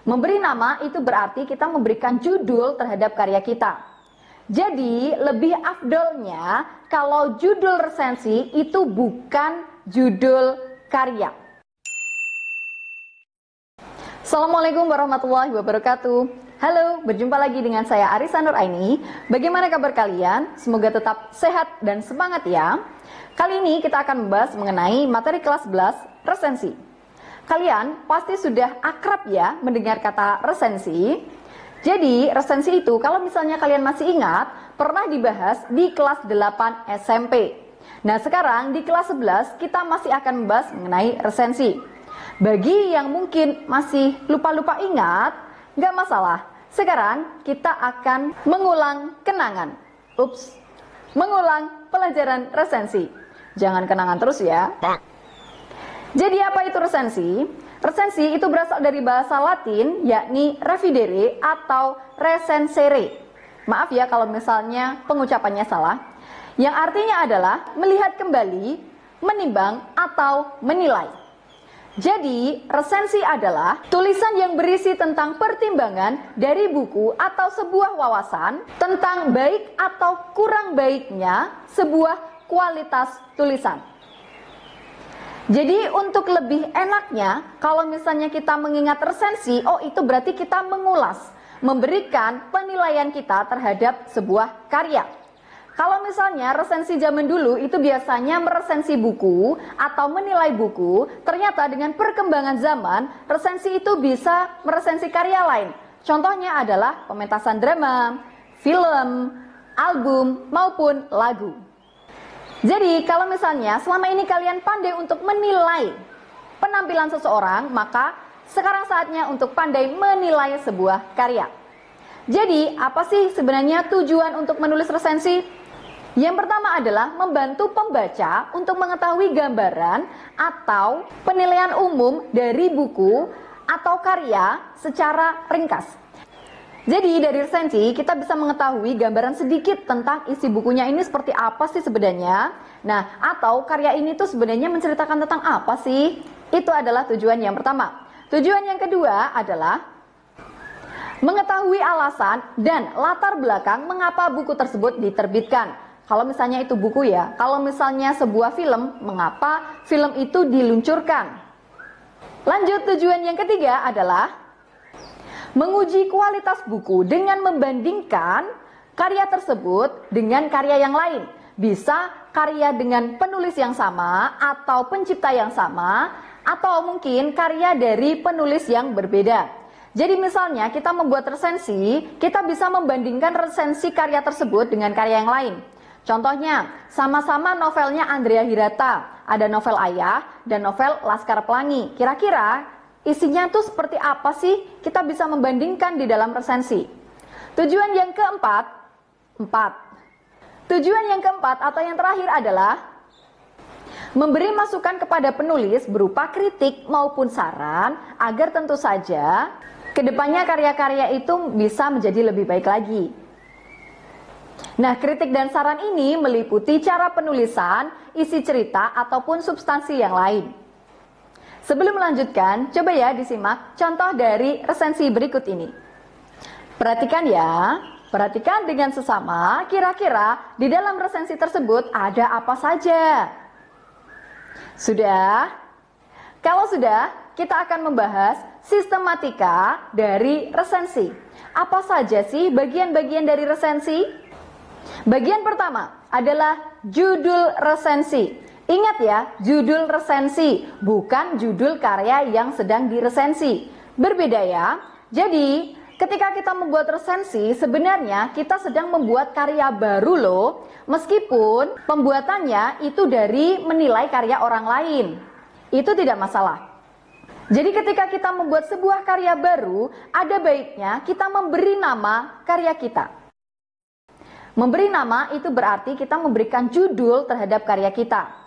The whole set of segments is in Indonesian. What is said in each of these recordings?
Memberi nama itu berarti kita memberikan judul terhadap karya kita. Jadi lebih afdolnya kalau judul resensi itu bukan judul karya. Assalamualaikum warahmatullahi wabarakatuh. Halo, berjumpa lagi dengan saya Arisa Nuraini. Bagaimana kabar kalian? Semoga tetap sehat dan semangat ya. Kali ini kita akan membahas mengenai materi kelas 11 resensi. Kalian pasti sudah akrab ya mendengar kata resensi. Jadi resensi itu kalau misalnya kalian masih ingat pernah dibahas di kelas 8 SMP. Nah sekarang di kelas 11 kita masih akan membahas mengenai resensi. Bagi yang mungkin masih lupa-lupa ingat, nggak masalah. Sekarang kita akan mengulang kenangan. Mengulang pelajaran resensi. Jangan kenangan terus ya. Jadi apa itu resensi? Resensi itu berasal dari bahasa Latin yakni revidere atau recensere. Maaf ya kalau misalnya pengucapannya salah. Yang artinya adalah melihat kembali, menimbang atau menilai. Jadi resensi adalah tulisan yang berisi tentang pertimbangan dari buku atau sebuah wawasan tentang baik atau kurang baiknya sebuah kualitas tulisan. Jadi untuk lebih enaknya, kalau misalnya kita mengingat resensi, oh itu berarti kita mengulas, memberikan penilaian kita terhadap sebuah karya. Kalau misalnya resensi zaman dulu itu biasanya meresensi buku atau menilai buku, ternyata dengan perkembangan zaman, resensi itu bisa meresensi karya lain. Contohnya adalah pementasan drama, film, album, maupun lagu. Jadi kalau misalnya selama ini kalian pandai untuk menilai penampilan seseorang, maka sekarang saatnya untuk pandai menilai sebuah karya. Jadi apa sih sebenarnya tujuan untuk menulis resensi? Yang pertama adalah membantu pembaca untuk mengetahui gambaran atau penilaian umum dari buku atau karya secara ringkas. Jadi dari resensi kita bisa mengetahui gambaran sedikit tentang isi bukunya ini seperti apa sih sebenarnya. Nah, atau karya ini tuh sebenarnya menceritakan tentang apa sih? Itu adalah tujuan yang pertama. Tujuan yang kedua adalah mengetahui alasan dan latar belakang mengapa buku tersebut diterbitkan. Kalau misalnya itu buku ya, kalau misalnya sebuah film, mengapa film itu diluncurkan. Lanjut, tujuan yang ketiga adalah menguji kualitas buku dengan membandingkan karya tersebut dengan karya yang lain. Bisa karya dengan penulis yang sama atau pencipta yang sama, atau mungkin karya dari penulis yang berbeda. Jadi misalnya kita membuat resensi, kita bisa membandingkan resensi karya tersebut dengan karya yang lain. Contohnya, sama-sama novelnya Andrea Hirata, ada novel Ayah dan novel Laskar Pelangi. Kira-kira isinya tuh seperti apa sih? Kita bisa membandingkan di dalam resensi. Tujuan yang keempat atau yang terakhir adalah memberi masukan kepada penulis berupa kritik maupun saran agar tentu saja kedepannya karya-karya itu bisa menjadi lebih baik lagi. Nah, kritik dan saran ini meliputi cara penulisan, isi cerita, ataupun substansi yang lain. Sebelum melanjutkan, coba ya disimak contoh dari resensi berikut ini. Perhatikan ya, perhatikan dengan sesama, kira-kira di dalam resensi tersebut ada apa saja. Sudah? Kalau sudah, kita akan membahas sistematika dari resensi. Apa saja sih bagian-bagian dari resensi? Bagian pertama adalah judul resensi. Ingat ya, judul resensi, bukan judul karya yang sedang diresensi. Berbeda ya. Jadi, ketika kita membuat resensi, sebenarnya kita sedang membuat karya baru loh. Meskipun pembuatannya itu dari menilai karya orang lain. Itu tidak masalah. Jadi ketika kita membuat sebuah karya baru, ada baiknya kita memberi nama karya kita. Memberi nama itu berarti kita memberikan judul terhadap karya kita.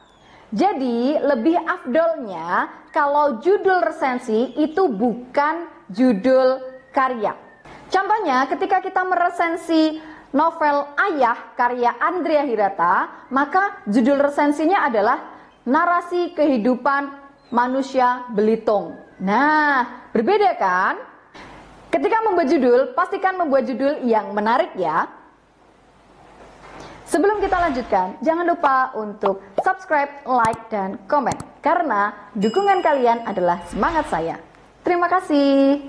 Jadi lebih afdolnya kalau judul resensi itu bukan judul karya. Contohnya ketika kita meresensi novel Ayah karya Andrea Hirata, maka judul resensinya adalah Narasi Kehidupan Manusia Belitung. Nah, berbeda kan? Ketika membuat judul, pastikan membuat judul yang menarik ya. Sebelum kita lanjutkan, jangan lupa untuk subscribe, like, dan komen. Karena dukungan kalian adalah semangat saya. Terima kasih.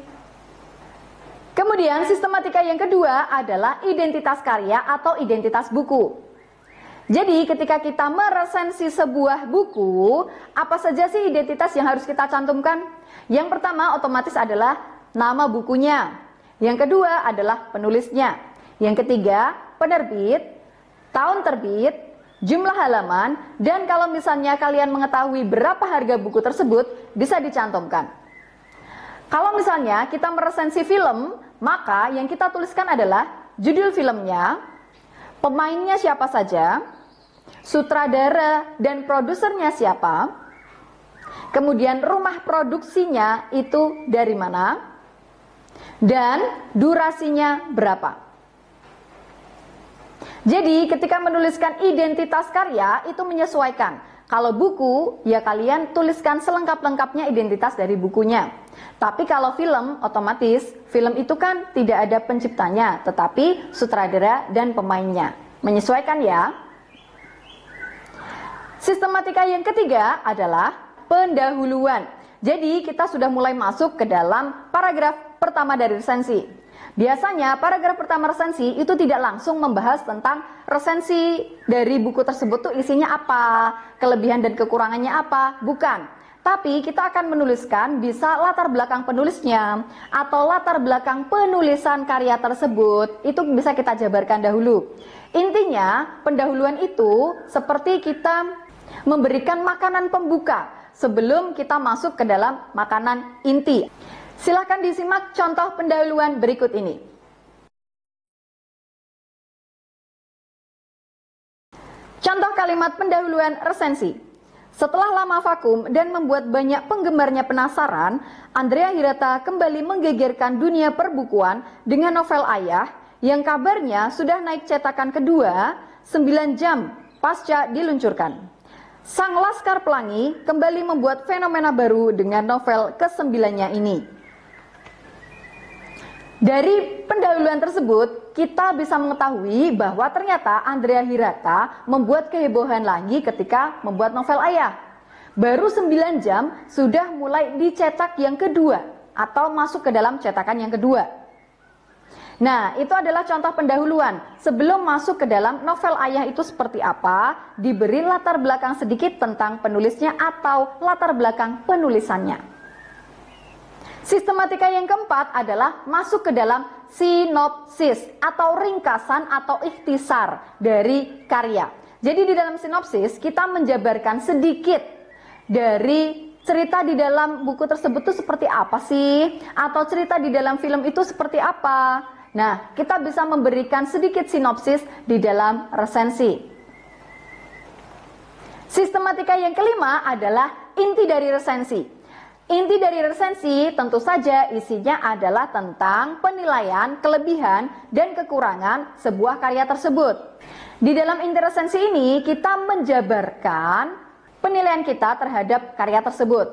Kemudian sistematika yang kedua adalah identitas karya atau identitas buku. Jadi ketika kita meresensi sebuah buku, apa saja sih identitas yang harus kita cantumkan? Yang pertama otomatis adalah nama bukunya. Yang kedua adalah penulisnya. Yang ketiga penerbit, tahun terbit, jumlah halaman, dan kalau misalnya kalian mengetahui berapa harga buku tersebut, bisa dicantumkan. Kalau misalnya kita meresensi film, maka yang kita tuliskan adalah judul filmnya, pemainnya siapa saja, sutradara dan produsernya siapa, kemudian rumah produksinya itu dari mana, dan durasinya berapa. Jadi ketika menuliskan identitas karya itu menyesuaikan. Kalau buku, ya kalian tuliskan selengkap-lengkapnya identitas dari bukunya. Tapi kalau film, otomatis film itu kan tidak ada penciptanya, tetapi sutradara dan pemainnya. Menyesuaikan ya. Sistematika yang ketiga adalah pendahuluan. Jadi kita sudah mulai masuk ke dalam paragraf pertama dari resensi. Biasanya paragraf pertama resensi itu tidak langsung membahas tentang resensi dari buku tersebut tuh isinya apa, kelebihan dan kekurangannya apa, bukan. Tapi kita akan menuliskan bisa latar belakang penulisnya atau latar belakang penulisan karya tersebut, itu bisa kita jabarkan dahulu. Intinya pendahuluan itu seperti kita memberikan makanan pembuka sebelum kita masuk ke dalam makanan inti. Silahkan disimak contoh pendahuluan berikut ini. Contoh kalimat pendahuluan resensi. Setelah lama vakum dan membuat banyak penggemarnya penasaran, Andrea Hirata kembali menggegerkan dunia perbukuan dengan novel Ayah yang kabarnya sudah naik cetakan kedua 9 jam pasca diluncurkan. Sang Laskar Pelangi kembali membuat fenomena baru dengan novel ke-9-nya ini. Dari pendahuluan tersebut, kita bisa mengetahui bahwa ternyata Andrea Hirata membuat kehebohan lagi ketika membuat novel Ayah. Baru 9 jam sudah mulai dicetak yang kedua atau masuk ke dalam cetakan yang kedua. Nah, itu adalah contoh pendahuluan. Sebelum masuk ke dalam novel Ayah itu seperti apa, diberi latar belakang sedikit tentang penulisnya atau latar belakang penulisannya. Sistematika yang keempat adalah masuk ke dalam sinopsis atau ringkasan atau ikhtisar dari karya. Jadi di dalam sinopsis kita menjabarkan sedikit dari cerita di dalam buku tersebut itu seperti apa sih? Atau cerita di dalam film itu seperti apa? Nah, kita bisa memberikan sedikit sinopsis di dalam resensi. Sistematika yang kelima adalah inti dari resensi. Inti dari resensi tentu saja isinya adalah tentang penilaian, kelebihan, dan kekurangan sebuah karya tersebut. Di dalam inti resensi ini kita menjabarkan penilaian kita terhadap karya tersebut.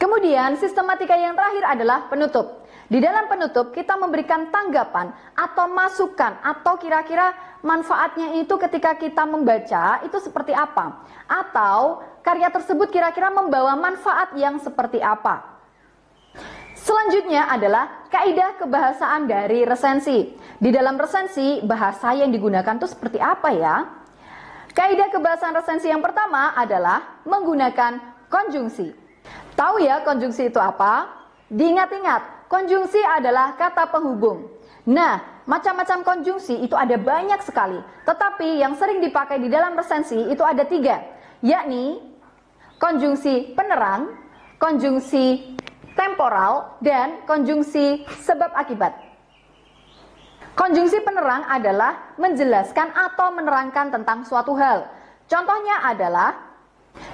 Kemudian sistematika yang terakhir adalah penutup. Di dalam penutup kita memberikan tanggapan atau masukan atau kira-kira manfaatnya itu ketika kita membaca itu seperti apa. Atau karya tersebut kira-kira membawa manfaat yang seperti apa. Selanjutnya adalah kaidah kebahasaan dari resensi. Di dalam resensi bahasa yang digunakan itu seperti apa ya? Kaidah kebahasaan resensi yang pertama adalah menggunakan konjungsi. Tahu ya konjungsi itu apa? Diingat-ingat, konjungsi adalah kata penghubung. Nah, macam-macam konjungsi itu ada banyak sekali. Tetapi yang sering dipakai di dalam resensi itu ada 3, yakni konjungsi penerang, konjungsi temporal, dan konjungsi sebab akibat. Konjungsi penerang adalah menjelaskan atau menerangkan tentang suatu hal. Contohnya adalah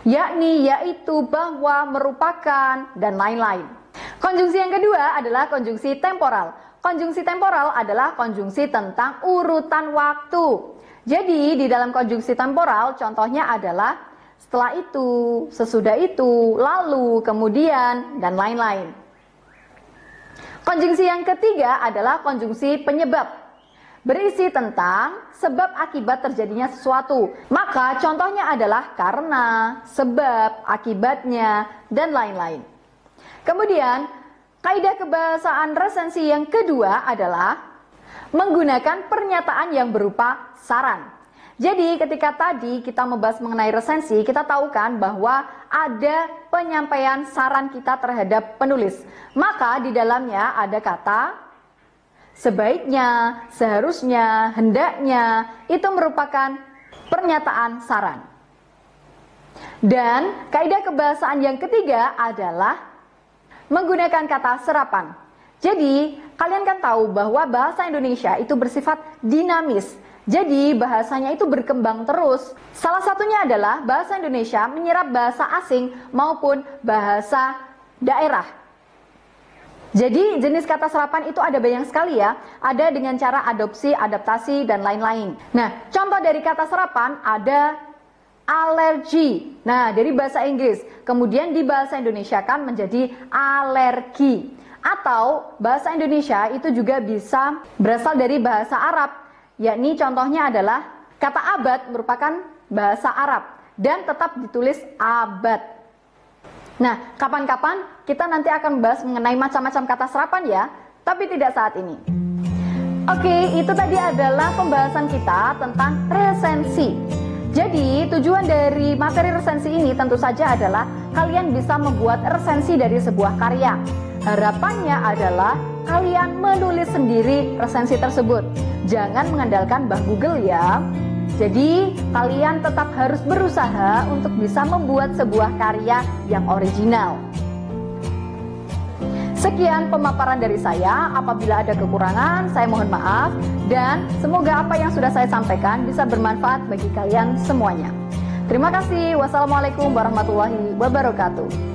yakni, yaitu, bahwa, merupakan, dan lain-lain. Konjungsi yang kedua adalah konjungsi temporal. Konjungsi temporal adalah konjungsi tentang urutan waktu. Jadi di dalam konjungsi temporal contohnya adalah setelah itu, sesudah itu, lalu, kemudian, dan lain-lain. Konjungsi yang ketiga adalah konjungsi penyebab, berisi tentang sebab akibat terjadinya sesuatu. Maka contohnya adalah karena, sebab, akibatnya, dan lain-lain. Kemudian, kaidah kebahasaan resensi yang kedua adalah menggunakan pernyataan yang berupa saran. Jadi ketika tadi kita membahas mengenai resensi, kita tahu kan bahwa ada penyampaian saran kita terhadap penulis. Maka di dalamnya ada kata sebaiknya, seharusnya, hendaknya, itu merupakan pernyataan saran. Dan kaidah kebahasaan yang ketiga adalah menggunakan kata serapan. Jadi, kalian kan tahu bahwa bahasa Indonesia itu bersifat dinamis. Jadi, bahasanya itu berkembang terus. Salah satunya adalah bahasa Indonesia menyerap bahasa asing maupun bahasa daerah. Jadi, jenis kata serapan itu ada banyak sekali ya. Ada dengan cara adopsi, adaptasi, dan lain-lain. Nah, contoh dari kata serapan ada alergi. Nah, dari bahasa Inggris. Kemudian di bahasa Indonesia kan menjadi alergi. Atau bahasa Indonesia itu juga bisa berasal dari bahasa Arab. Yakni contohnya adalah kata abad merupakan bahasa Arab dan tetap ditulis abad. Nah, kapan-kapan kita nanti akan membahas mengenai macam-macam kata serapan ya, tapi tidak saat ini. Oke, itu tadi adalah pembahasan kita tentang resensi. Jadi, tujuan dari materi resensi ini tentu saja adalah kalian bisa membuat resensi dari sebuah karya. Harapannya adalah kalian menulis sendiri resensi tersebut. Jangan mengandalkan Mbah Google ya. Jadi, kalian tetap harus berusaha untuk bisa membuat sebuah karya yang original. Sekian pemaparan dari saya. Apabila ada kekurangan, saya mohon maaf. Dan semoga apa yang sudah saya sampaikan bisa bermanfaat bagi kalian semuanya. Terima kasih. Wassalamualaikum warahmatullahi wabarakatuh.